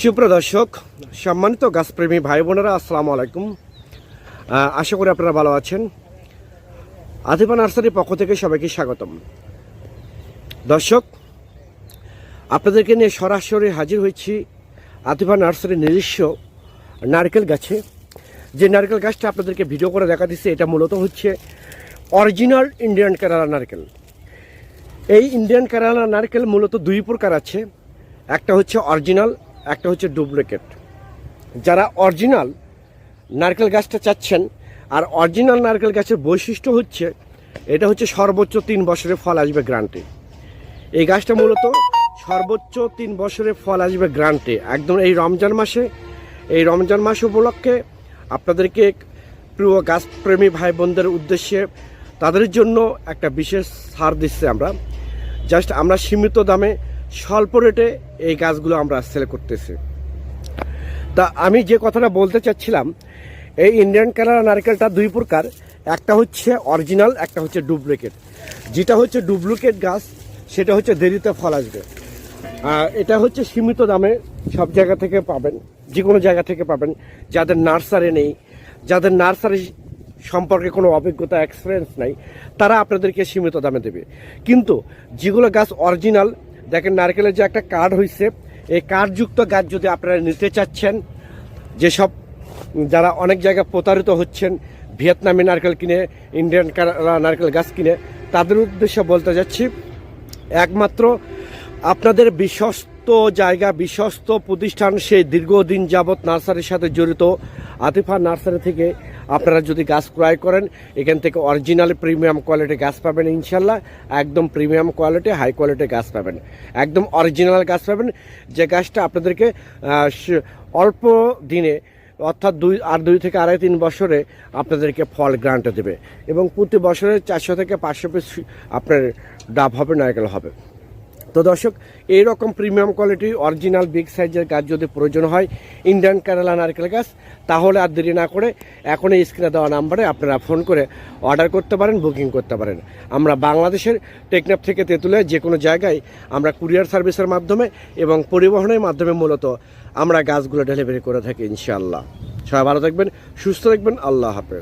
সুপ্রদর্শক, সম্মানিত গাছপ্রেমী ভাই বোনেরা, আসসালামু আলাইকুম। আশা করি আপনারা ভালো আছেন। আতিফা নার্সারির পক্ষ থেকে সবাইকে স্বাগতম। দর্শক, আপনাদেরকে নিয়ে সরাসরি হাজির হয়েছি আতিফা নার্সারির নিজস্ব নারকেল গাছে। যে নারকেল গাছটা আপনাদেরকে ভিডিও করে দেখা দিচ্ছে, এটা মূলত হচ্ছে অরিজিনাল ইন্ডিয়ান কেরালা নারকেল। এই ইন্ডিয়ান কেরালা নারকেল মূলত দুই প্রকার আছে, একটা হচ্ছে অরিজিনাল, একটা হচ্ছে ডুপ্লিকেট। যারা অরিজিনাল নারকেল গাছটা চাচ্ছেন, আর অরিজিনাল নারকেল গাছের বৈশিষ্ট্য হচ্ছে এটা হচ্ছে সর্বোচ্চ 3 বছরের ফল আসবে গ্রান্টে। এই গাছটা মূলত সর্বোচ্চ 3 বছরের ফল আসবে গ্রান্টে। একদম এই রমজান মাস উপলক্ষে আপনাদেরকে প্রিয় গাছপ্রেমী ভাই বোনদের উদ্দেশ্যে তাদের জন্য একটা বিশেষ ছাড় দিচ্ছে আমরা। জাস্ট আমরা সীমিত দামে স্বল্প রেটে এই গাছগুলো আমরা সেল করতেছি। তা আমি যে কথাটা বলতে চাচ্ছিলাম, এই ইন্ডিয়ান কেরালা নারকেলটা দুই প্রকার, একটা হচ্ছে অরিজিনাল, একটা হচ্ছে ডুপ্লিকেট। যেটা হচ্ছে ডুপ্লিকেট গাছ সেটা হচ্ছে দেরিতে ফল আসবে। এটা হচ্ছে সীমিত দামে সব জায়গা থেকে পাবেন, যে কোনো জায়গা থেকে পাবেন। যাদের নার্সারি নেই, যাদের নার্সারি সম্পর্কে কোনো অভিজ্ঞতা এক্সপিরিয়েন্স নাই, তারা আপনাদেরকে সীমিত দামে দেবে। কিন্তু যেগুলো গাছ অরিজিনাল, দেখেন নারকেলের যে একটা কার্ড হয়েছে, এই কার্ডযুক্ত গাছ যদি আপনারা নিতে চাচ্ছেন, যেসব যারা অনেক জায়গায় প্রতারিত হচ্ছেন ভিয়েতনামি নারকেল কিনে, ইন্ডিয়ান নারকেল গাছ কিনে, তাদের উদ্দেশ্যে বলতে যাচ্ছি, একমাত্র আপনাদের বিশ্বস্ত জায়গা, বিশ্বস্ত প্রতিষ্ঠান, সেই দীর্ঘদিন যাবৎ নার্সারির সাথে জড়িত আতিফা নার্সারি থেকে আপনারা যদি গাছ ক্রয় করেন, এখান থেকে অরিজিনাল প্রিমিয়াম কোয়ালিটি গাছ পাবেন ইনশাল্লাহ। একদম প্রিমিয়াম কোয়ালিটি, হাই কোয়ালিটি গাছ পাবেন, একদম অরিজিনাল গাছ পাবেন। যে গাছটা আপনাদেরকে অল্প দিনে, অর্থাৎ 2 থেকে 2.5-3 বছরে আপনাদেরকে ফল গ্রান্ট দেবে, এবং প্রতি বছরে 400 থেকে 500 পিস আপনার ডাব হবে, নারকেল হবে। তো দর্শক, এইরকম প্রিমিয়াম কোয়ালিটি অরিজিনাল বিগ সাইজের গাছ যদি প্রয়োজন হয়, ইন্ডিয়ান কেরালা নারকেল গাছ, তাহলে আর দেরি না করে এখনই স্ক্রিনে দেওয়া নাম্বারে আপনারা ফোন করে অর্ডার করতে পারেন, বুকিং করতে পারেন। আমরা বাংলাদেশের টেকনাফ থেকে তেঁতুলিয়া যে কোনো জায়গায় আমরা কুরিয়ার সার্ভিসের মাধ্যমে এবং পরিবহনের মাধ্যমে মূলত আমরা গাছগুলো ডেলিভারি করে থাকি ইনশাআল্লাহ। সবাই ভালো থাকবেন, সুস্থ থাকবেন, আল্লাহ হাফেজ।